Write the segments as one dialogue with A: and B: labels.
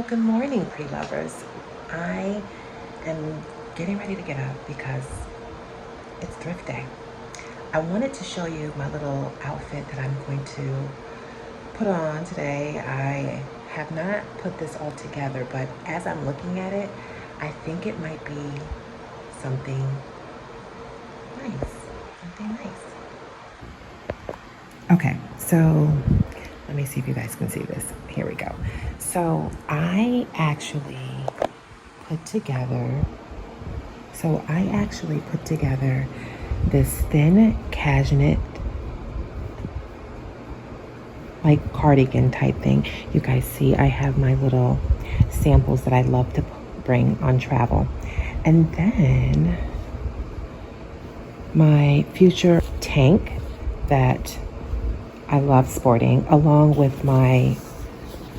A: Good morning, pre-lovers. I am getting ready to get up because it's thrift day. I wanted to show you my little outfit that I'm going to put on today. I have not put this all together, but as I'm looking at it, I think it might be something nice. Something nice. Okay, so let me see if you guys can see this. Here we go. So I actually put together this thin cashmere like cardigan type thing. You guys see I have my little samples that I love to bring on travel. And then my future tank that I love sporting, along with my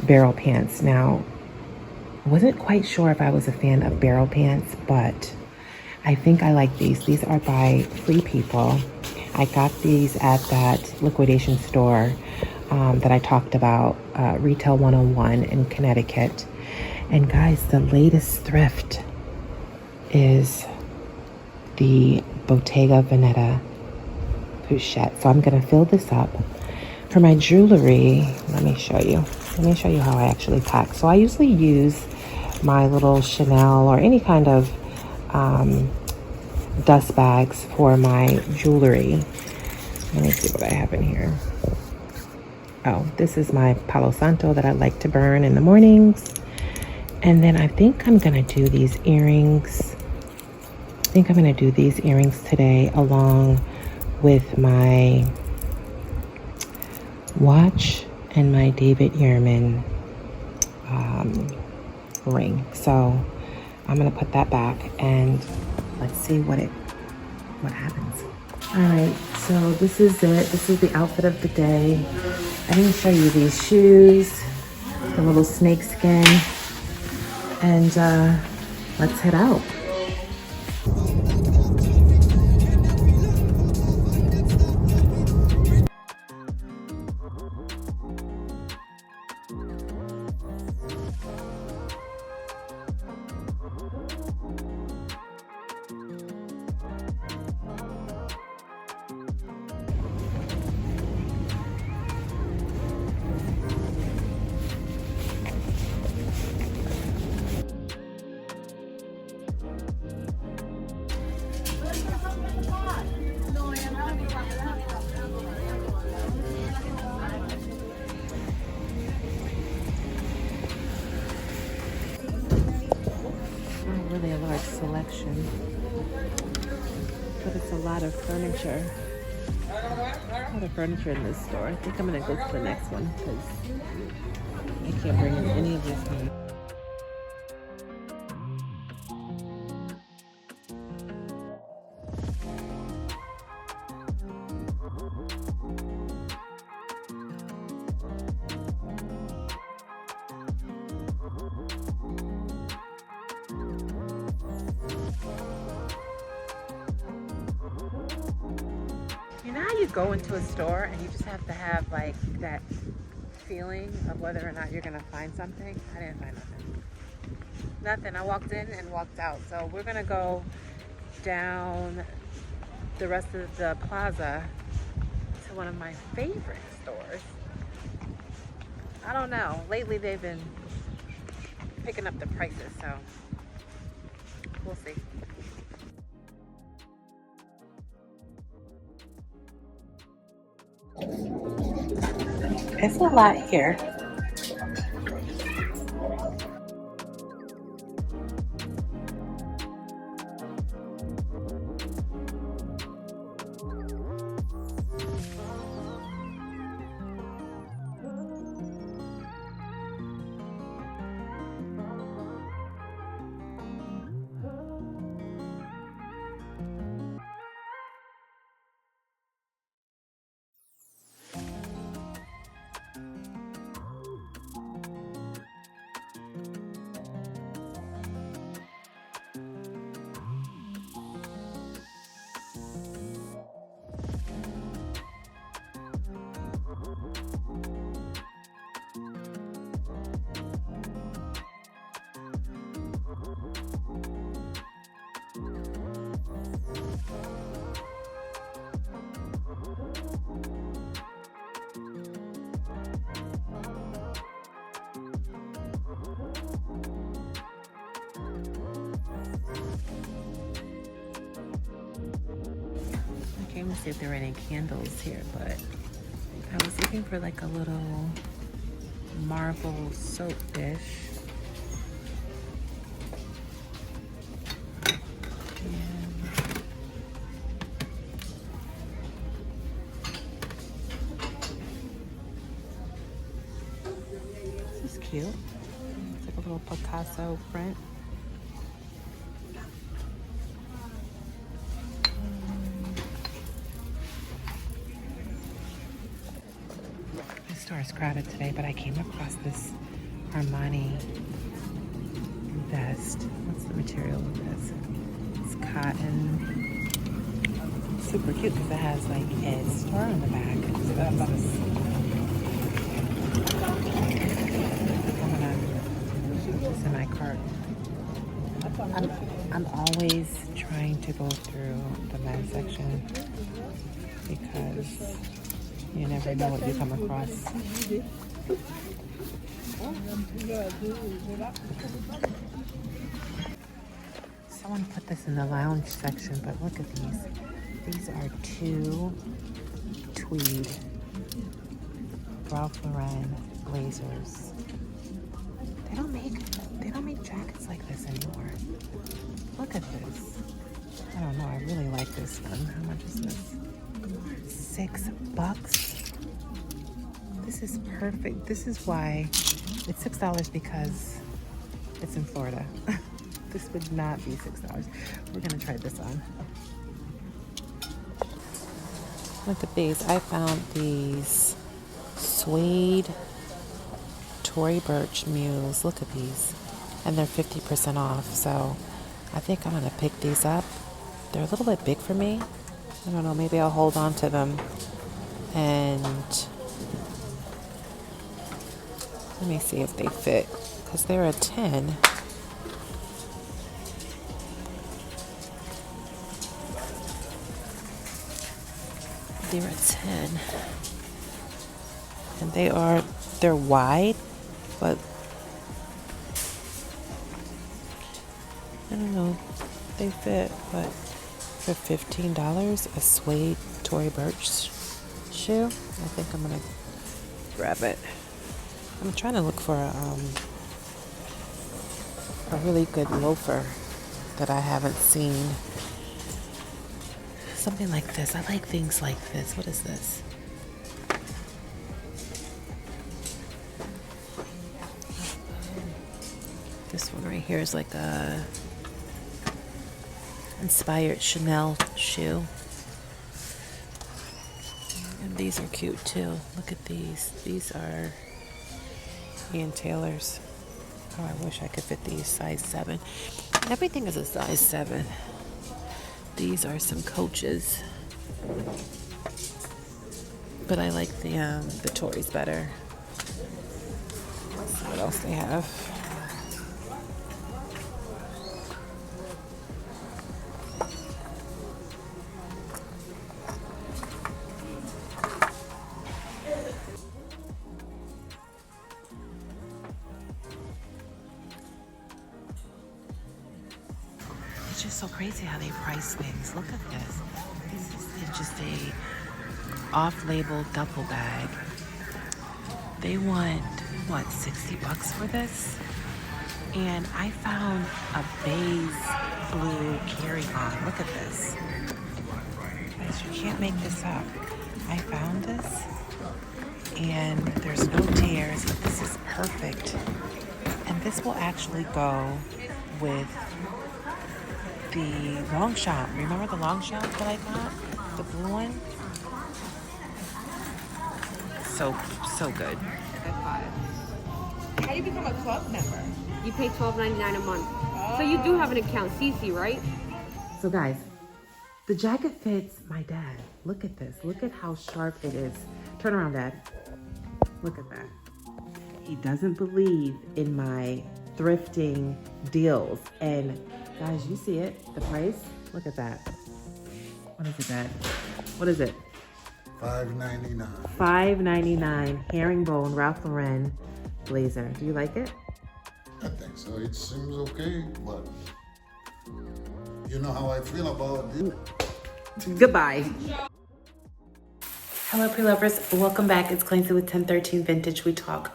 A: barrel pants. Now, I wasn't quite sure if I was a fan of barrel pants, but I think I like these. These are by Free People. I got these at that liquidation store that I talked about, Retail 101 in Connecticut. And guys, the latest thrift is the Bottega Veneta Pochette. So I'm gonna fill this up. For my jewelry, let me show you how I actually pack. So I usually use my little Chanel or any kind of dust bags for my jewelry. Let me see what I have in here. Oh, this is my Palo Santo that I like to burn in the mornings. And then I think I'm gonna do these earrings. Today along with my watch and my David Yurman ring. So I'm gonna put that back and let's see what happens. All right, so this is it. This is the outfit of the day. I didn't show you these shoes, the little snake skin, and let's head out. Really a large selection, but it's a lot of furniture. In this store. I think I'm gonna go to the next one because I can't bring in any of this home. You know how you go into a store and you just have to have like that feeling of whether or not you're gonna find something? I didn't find nothing. I walked in and walked out. So we're gonna go down the rest of the plaza to one of my favorite stores. I don't know. Lately they've been picking up the prices, so we'll see. It's a lot here. came to see if there were any candles here, but I was looking for like a little marble soap dish. This is cute. It's like a little Picasso print. The store is crowded today, but I came across this Armani vest. What's the material of this? It's cotton. Super cute because it has like a star on the back. So I'm gonna put this in my cart. I'm always trying to go through the men's section because you never know what you come across. Someone put this in the lounge section, but look at these. These are two tweed Ralph Lauren blazers. They don't make jackets like this anymore. Look at this. I don't know, I really like this one. How much is this? $6. This is perfect. This is why it's $6 because it's in Florida. This would not be $6. We're gonna try this on. Look at these. I found these suede Tory Burch mules. Look at these. And they're 50% off. So I think I'm going to pick these up. They're a little bit big for me. I don't know. Maybe I'll hold on to them. And let me see if they fit. Because they're a 10. They're a 10. And they're wide, but I don't know, they fit, but for $15, a suede Tory Burch shoe, I think I'm gonna grab it. I'm trying to look for a really good loafer that I haven't seen. Something like this. I like things like this. What is this? This one right here is like a inspired Chanel shoe. And these are cute too. Look at these. These are Ian Taylor's. Oh, I wish I could fit these. Size 7. Everything is a size 7. These are some Coaches, but I like the Tories better. Let's see what else they have. It's just so crazy how they price things. Look at this. This is just a off-label duffel bag. They want, what, $60 for this? And I found a beige blue carry-on. Look at this. Guys, you can't make this up. I found this, and there's no tears, but this is perfect. And this will actually go with the long shot. Remember the long shot that I got? The blue one? So good.
B: How do you become a club member?
C: You pay $12.99 a month. So you do have an account, Cece, right?
A: So guys, the jacket fits my dad. Look at this. Look at how sharp it is. Turn around, Dad. Look at that. He doesn't believe in my thrifting deals. And guys, you see it, the price? Look at that. What is it, Dad? What is it?
D: $5.99.
A: $5.99 herringbone Ralph Lauren blazer. Do you like it?
D: I think so. It seems okay, but you know how I feel about it.
A: Goodbye. Hello, pre-lovers. Welcome back. It's Clancy with 1013 Vintage. We talk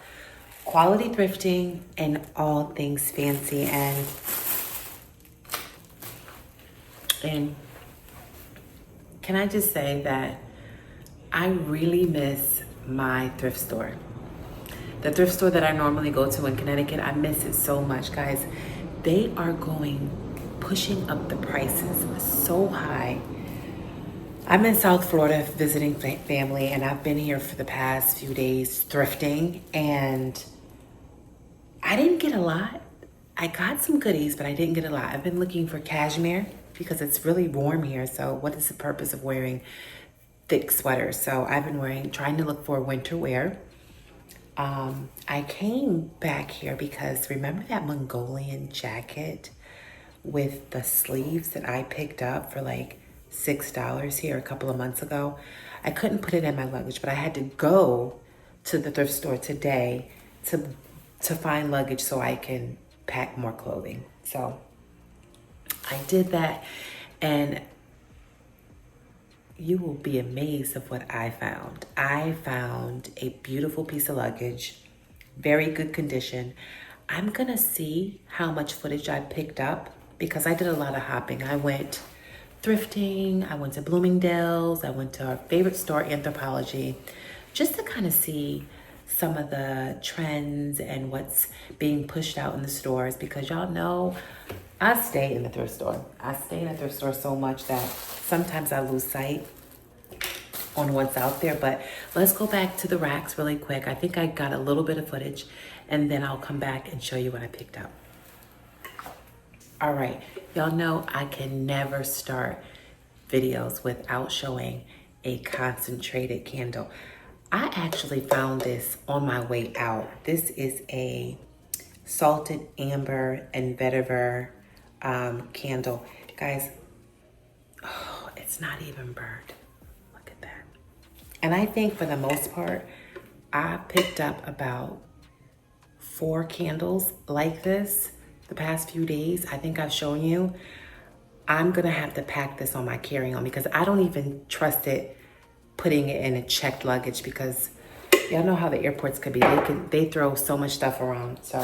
A: quality thrifting and all things fancy. And can I just say that I really miss my thrift store. The thrift store that I normally go to in Connecticut, I miss it so much, guys. They are pushing up the prices so high. I'm in South Florida visiting family, and I've been here for the past few days thrifting, and I didn't get a lot. I got some goodies, but I didn't get a lot. I've been looking for cashmere because it's really warm here, so what is the purpose of wearing thick sweaters? So I've been trying to look for winter wear. I came back here because remember that Mongolian jacket with the sleeves that I picked up for like $6 here a couple of months ago? I couldn't put it in my luggage, but I had to go to the thrift store today to find luggage so I can pack more clothing. So I did that, and you will be amazed of what I found. I found a beautiful piece of luggage, very good condition. I'm gonna see how much footage I picked up because I did a lot of hopping. I went thrifting, I went to Bloomingdale's, I went to our favorite store, Anthropologie, just to kind of see some of the trends and what's being pushed out in the stores, because y'all know I stay in the thrift store. I stay in the thrift store so much that sometimes I lose sight on what's out there. But let's go back to the racks really quick. I think I got a little bit of footage, and then I'll come back and show you what I picked up. All right, y'all know I can never start videos without showing a concentrated candle. I actually found this on my way out. This is a salted amber and vetiver candle. Guys, oh, it's not even burned. Look at that. And I think for the most part, I picked up about 4 candles like this the past few days. I think I've shown you. I'm gonna have to pack this on my carry-on because I don't even trust it putting it in a checked luggage, because y'all know how the airports could be. They throw so much stuff around. So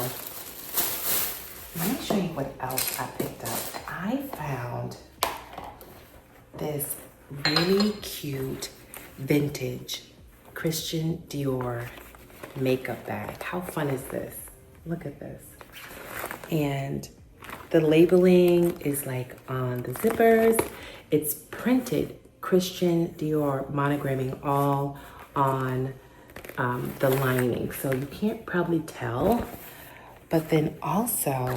A: let me show you what else I picked up. I found this really cute vintage Christian Dior makeup bag. How fun is this? Look at this. And the labeling is like on the zippers. It's printed Christian Dior monogramming all on the lining. So you can't probably tell, but then also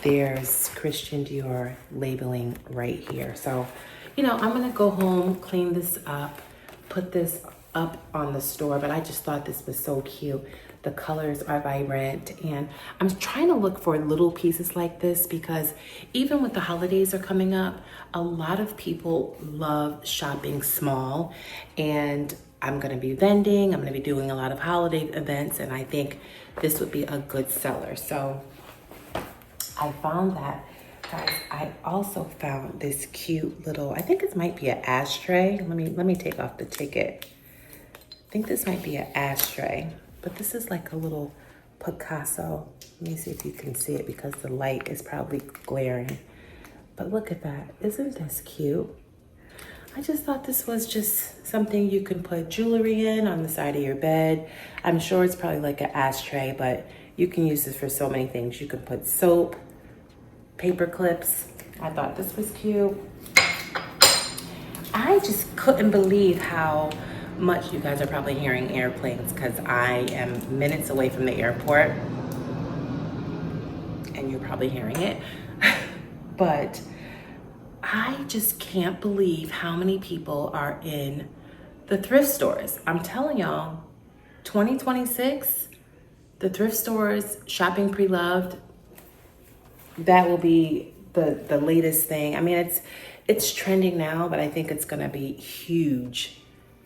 A: there's Christian Dior labeling right here. So, you know, I'm gonna go home, clean this up, put this up on the store, but I just thought this was so cute. The colors are vibrant, and I'm trying to look for little pieces like this because even with the holidays are coming up, a lot of people love shopping small, and I'm gonna be vending, I'm gonna be doing a lot of holiday events, and I think this would be a good seller. So I found that. Guys, I also found this cute little, I think it might be an ashtray. Let me take off the ticket. I think this might be an ashtray. But this is like a little Picasso. Let me see if you can see it because the light is probably glaring. But look at that. Isn't this cute? I just thought this was just something you can put jewelry in on the side of your bed. I'm sure it's probably like an ashtray, but you can use this for so many things. You can put soap, paper clips. I thought this was cute. I just couldn't believe how much you guys are probably hearing airplanes because I am minutes away from the airport and you're probably hearing it. But I just can't believe how many people are in the thrift stores. I'm telling y'all, 2026, the thrift stores, shopping pre-loved, that will be the latest thing. I mean, it's trending now, but I think it's gonna be huge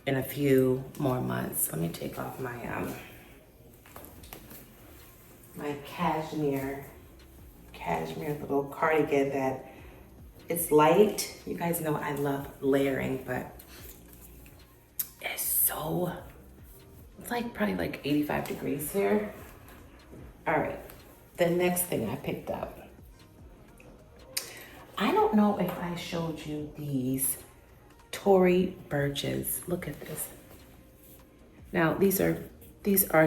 A: in a few more months. Let me take off my my cashmere little cardigan that it's light. You guys know I love layering, but it's so so, it's like probably like 85 degrees here. All right, the next thing I picked up. I don't know if I showed you these Tory Burches. Look at this. Now, these are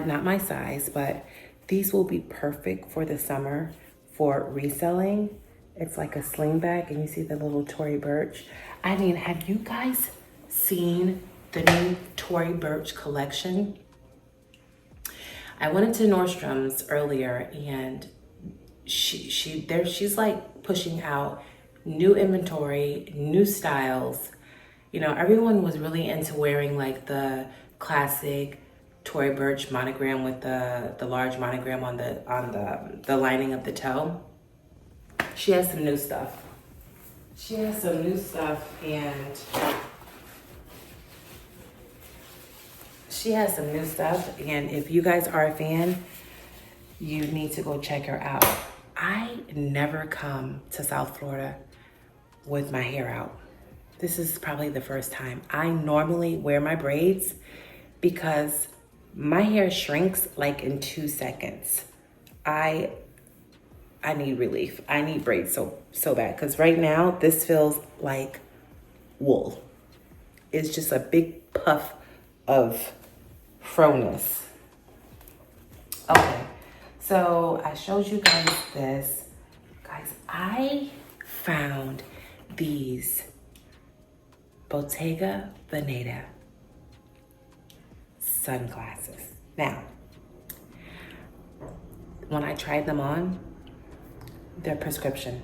A: not my size, but these will be perfect for the summer for reselling. It's like a sling bag, and you see the little Tory Burch. I mean, have you guys seen the new Tory Burch collection? I went into Nordstrom's earlier, and she's like pushing out new inventory, new styles. You know, everyone was really into wearing like the classic Tory Burch monogram with the large monogram on the lining of the toe. She has some new stuff. And if you guys are a fan, you need to go check her out. I never come to South Florida with my hair out. This is probably the first time. I normally wear my braids because my hair shrinks like in 2 seconds. I need relief. I need braids so bad, because right now this feels like wool. It's just a big puff of froness. Okay, so I showed you guys this. Guys, I found these Bottega Veneta sunglasses. Now, when I tried them on, they're prescription.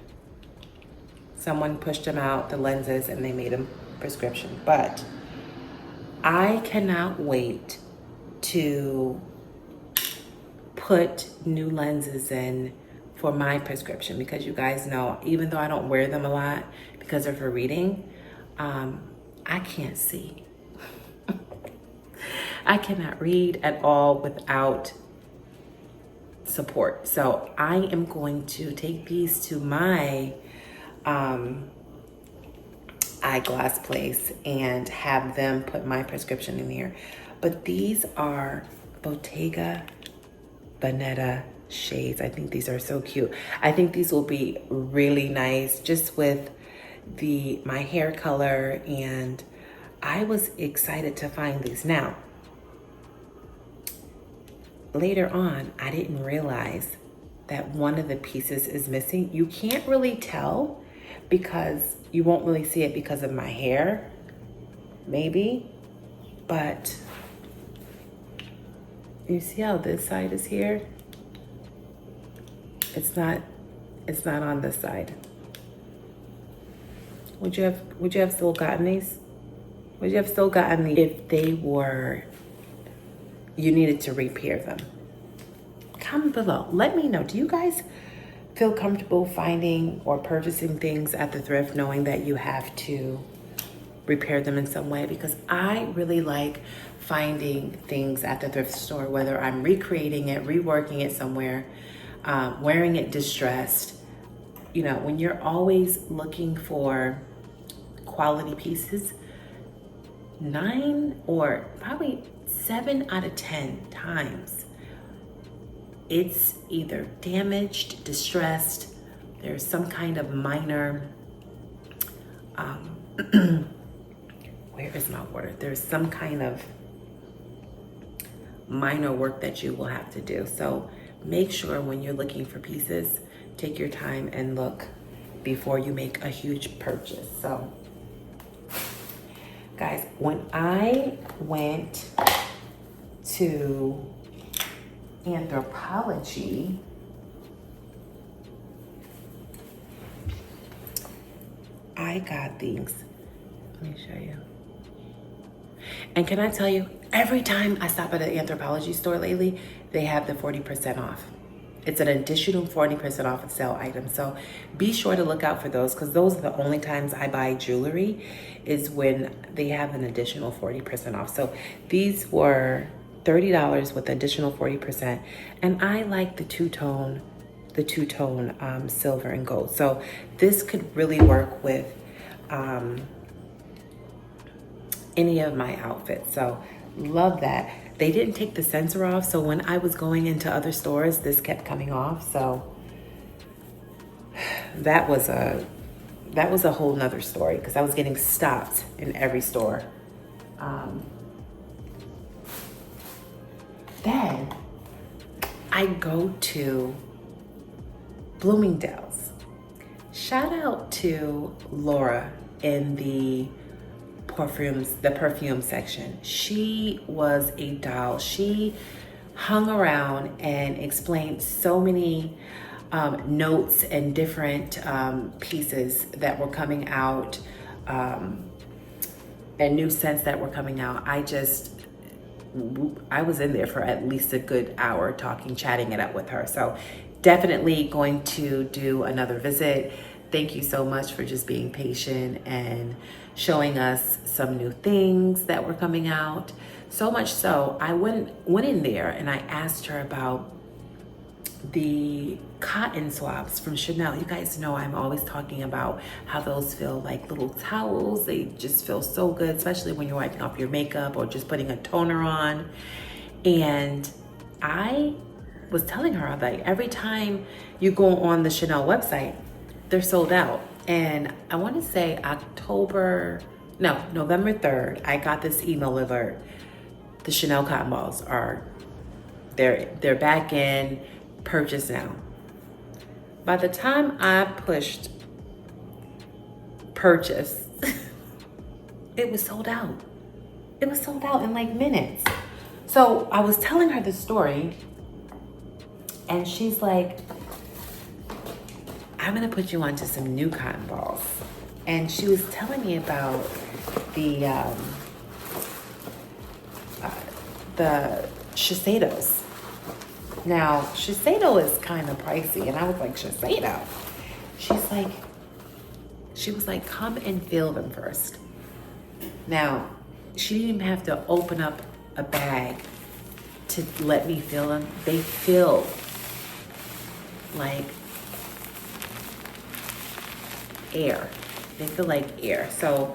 A: Someone pushed them out, the lenses, and they made them prescription. But I cannot wait to put new lenses in for my prescription, because you guys know, even though I don't wear them a lot because they're for reading, I can't see. I cannot read at all without support. So I am going to take these to my eyeglass place and have them put my prescription in here. But these are Bottega Veneta shades. I think these are so cute. I think these will be really nice just with my hair color, and I was excited to find these. Now, later on, I didn't realize that one of the pieces is missing. You can't really tell because you won't really see it because of my hair, maybe, but you see how this side is here? It's not on this side. Would you have still gotten these? Would you have still gotten these if they were, you needed to repair them? Comment below. Let me know. Do you guys feel comfortable finding or purchasing things at the thrift knowing that you have to repair them in some way? Because I really like finding things at the thrift store, whether I'm recreating it, reworking it somewhere, wearing it distressed. You know, when you're always looking for quality pieces, 9 or probably 7 out of 10 times, it's either damaged, distressed, there's some kind of minor, where is my water? There's some kind of minor work that you will have to do. So make sure when you're looking for pieces, take your time and look before you make a huge purchase. So guys, when I went to Anthropologie, I got these. Let me show you. And can I tell you, every time I stop at an Anthropologie store lately, they have the 40% off. It's an additional 40% off of sale items. So be sure to look out for those, because those are the only times I buy jewelry, is when they have an additional 40% off. So these were $30 with additional 40%. And I like the two-tone silver and gold. So this could really work with any of my outfits. So Love that. They didn't take the sensor off, so when I was going into other stores, this kept coming off. So that was a whole nother story because I was getting stopped in every store. Then I go to Bloomingdale's. Shout out to Laura in the perfume section. She was a doll. She hung around and explained so many notes and different pieces that were coming out, and new scents that were coming out. I was in there for at least a good hour chatting it up with her. So definitely going to do another visit. Thank you so much for just being patient and showing us some new things that were coming out. So much so, I went in there and I asked her about the cotton swabs from Chanel. You guys know I'm always talking about how those feel like little towels. They just feel so good, especially when you're wiping off your makeup or just putting a toner on. And I was telling her that every time you go on the Chanel website, they're sold out. And I want to say November 3rd, I got this email alert. The Chanel cotton balls they're back in, purchase now. By the time I pushed purchase, it was sold out. It was sold out in like minutes. So I was telling her the story and she's like, I'm gonna put you onto some new cotton balls. And she was telling me about the Shiseidos. Now, Shiseido is kind of pricey, and I was like, Shiseido? She was like, come and feel them first. Now, she didn't even have to open up a bag to let me feel them. They feel like air. They feel like air. So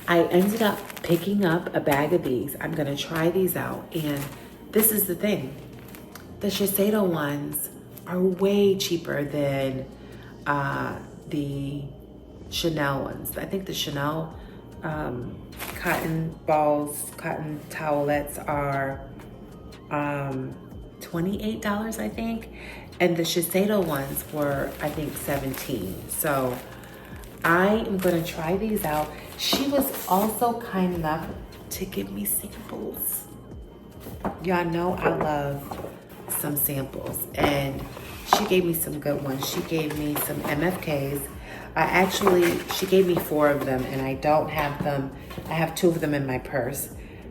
A: I ended up picking up a bag of these. I'm gonna try these out, and this is the thing. The Shiseido ones are way cheaper than the Chanel ones. I think the Chanel cotton towelettes are $28, I think. And the Shiseido ones were, I think, $17. So I am gonna try these out. She was also kind enough to give me samples. Y'all know I love some samples, and she gave me some good ones. She gave me some MFKs. She gave me 4 of them, and I don't have them. I have 2 of them in my purse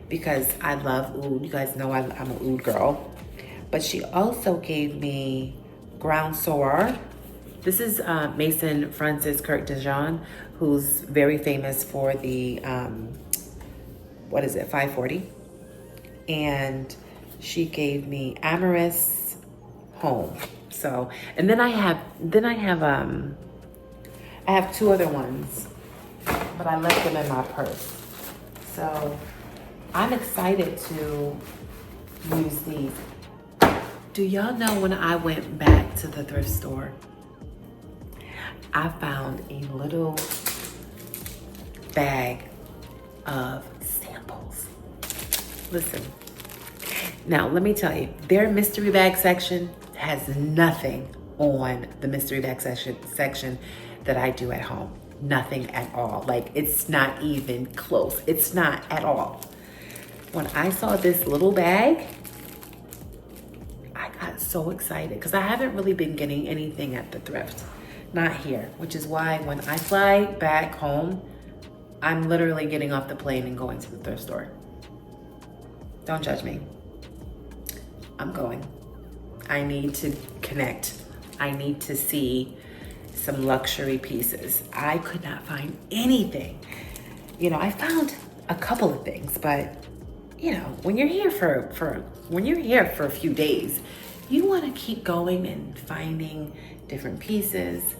A: because I love oud. You guys know I'm an oud girl. But she also gave me Ground Soror. This is Mason Francis Kirk Dijon, who's very famous for the 540. And she gave me Amorous Home. So, and then I have 2 other ones, but I left them in my purse. So I'm excited to use these. Do y'all know when I went back to the thrift store, I found a little bag of samples. Listen. Now, let me tell you, their mystery bag section has nothing on the mystery bag section that I do at home. Nothing at all. Like, it's not even close. It's not at all. When I saw this little bag, I got so excited because I haven't really been getting anything at the thrift. Not here, which is why when I fly back home, I'm literally getting off the plane and going to the thrift store. Don't judge me. I'm going. I need to connect. I need to see some luxury pieces. I could not find anything. You know, I found a couple of things, but you know, when you're here for a few days, you want to keep going and finding different pieces.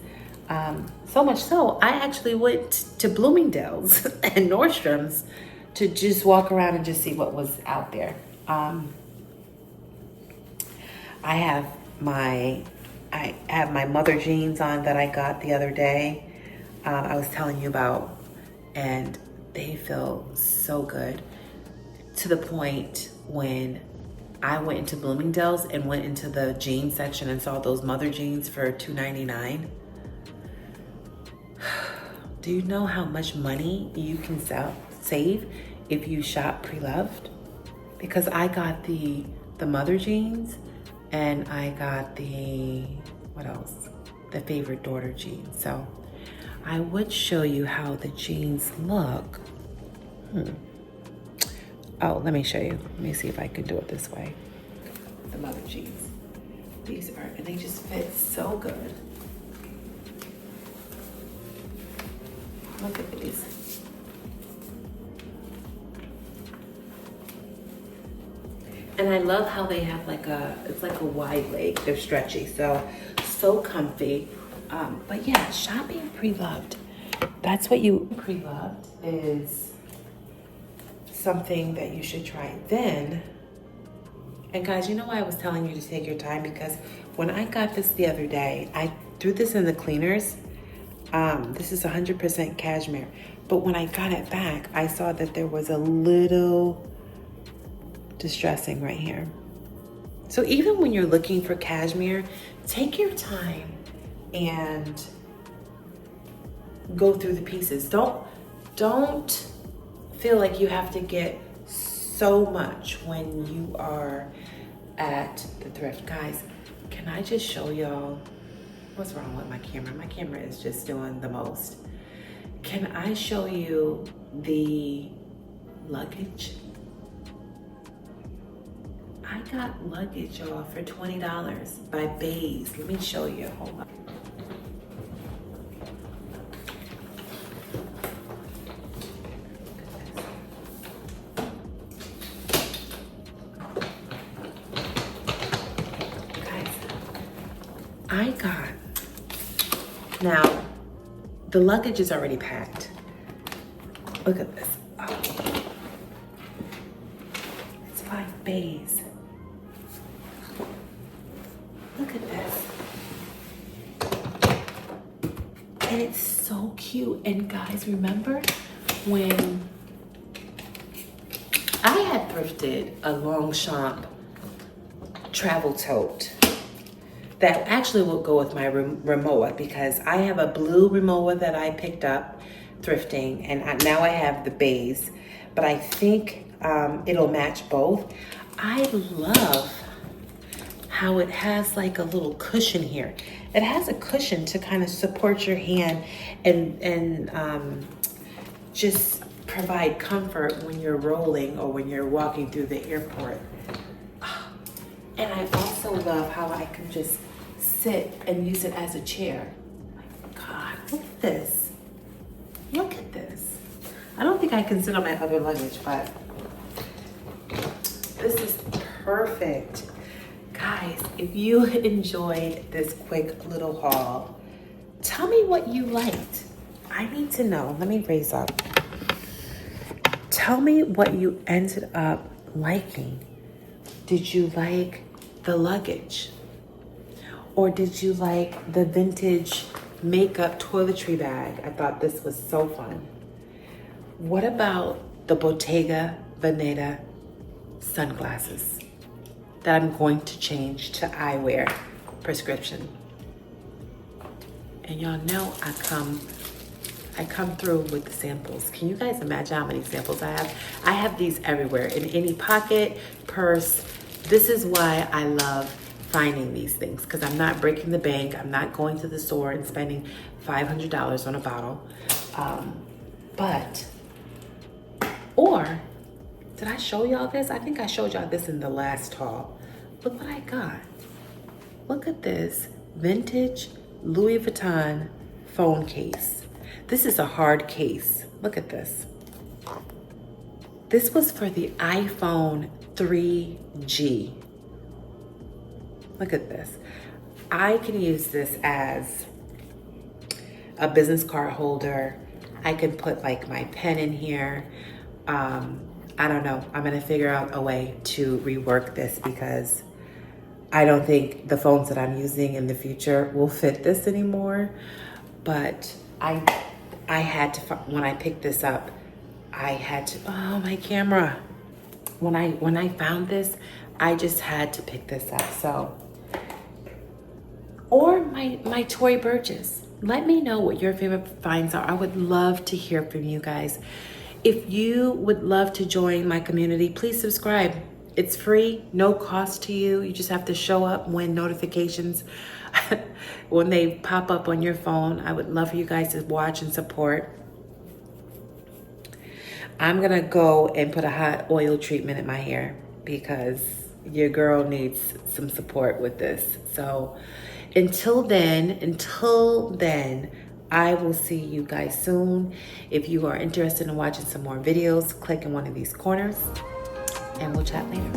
A: So much so, I actually went to Bloomingdale's and Nordstrom's to just walk around and just see what was out there. I have my mother jeans on that I got the other day. I was telling you about, and they feel so good, to the point when I went into Bloomingdale's and went into the jeans section and saw those mother jeans for $2.99. Do you know how much money you can save if you shop Preloved? Because I got the mother jeans, and I got the, what else? The favorite daughter jeans. So I would show you how the jeans look. Oh, let me show you. Let me see if I can do it this way. The mother jeans. These are, and they just fit so good. Look at these. And I love how they have it's like a wide leg. They're stretchy, so comfy. But yeah, shopping Preloved. That's what Preloved is something that you should try. Then, and guys, you know why I was telling you to take your time? Because when I got this the other day, I threw this in the cleaners. This is 100% cashmere. But when I got it back, I saw that there was a little distressing right here. So even when you're looking for cashmere, take your time and go through the pieces. Don't feel like you have to get so much when you are at the thrift. Guys, can I just show y'all what's wrong with my camera? My camera is just doing the most. Can I show you the luggage? I got luggage, y'all, for $20 by Bays. Let me show you. Hold on. Guys, I got, now, the luggage is already packed. Look at this. Oh. It's by Bays. Look at this. And it's so cute. And guys, remember when I had thrifted a Longchamp travel tote that actually will go with my Rimowa, because I have a blue Rimowa that I picked up thrifting, and now I have the Bays, but I think it'll match both. I love how it has like a little cushion here. It has a cushion to kind of support your hand and just provide comfort when you're rolling or when you're walking through the airport. And I also love how I can just sit and use it as a chair. My God, look at this. Look at this. I don't think I can sit on my other luggage, but this is perfect. Guys, if you enjoyed this quick little haul, tell me what you liked. I need to know. Let me raise up. Tell me what you ended up liking. Did you like the luggage? Or did you like the vintage makeup toiletry bag? I thought this was so fun. What about the Bottega Veneta sunglasses that I'm going to change to eyewear prescription? And y'all know I come through with the samples. Can you guys imagine how many samples I have? I have these everywhere, in any pocket, purse. This is why I love finding these things, because I'm not breaking the bank. I'm not going to the store and spending $500 on a bottle. Or did I show y'all this? I think I showed y'all this in the last haul. Look what I got. Look at this vintage Louis Vuitton phone case. This is a hard case. Look at this. This was for the iPhone 3G. Look at this. I can use this as a business card holder. I can put like my pen in here. I don't know. I'm gonna figure out a way to rework this because I don't think the phones that I'm using in the future will fit this anymore. But I had to, when I picked this up, I had to, oh, my camera. When I found this, I just had to pick this up. So, or my Tory Burgess. Let me know what your favorite finds are. I would love to hear from you guys. If you would love to join my community, please subscribe. It's free, no cost to you. You just have to show up when notifications, when they pop up on your phone. I would love for you guys to watch and support. I'm gonna go and put a hot oil treatment in my hair because your girl needs some support with this. So until then, I will see you guys soon. If you are interested in watching some more videos, click in one of these corners and we'll chat later.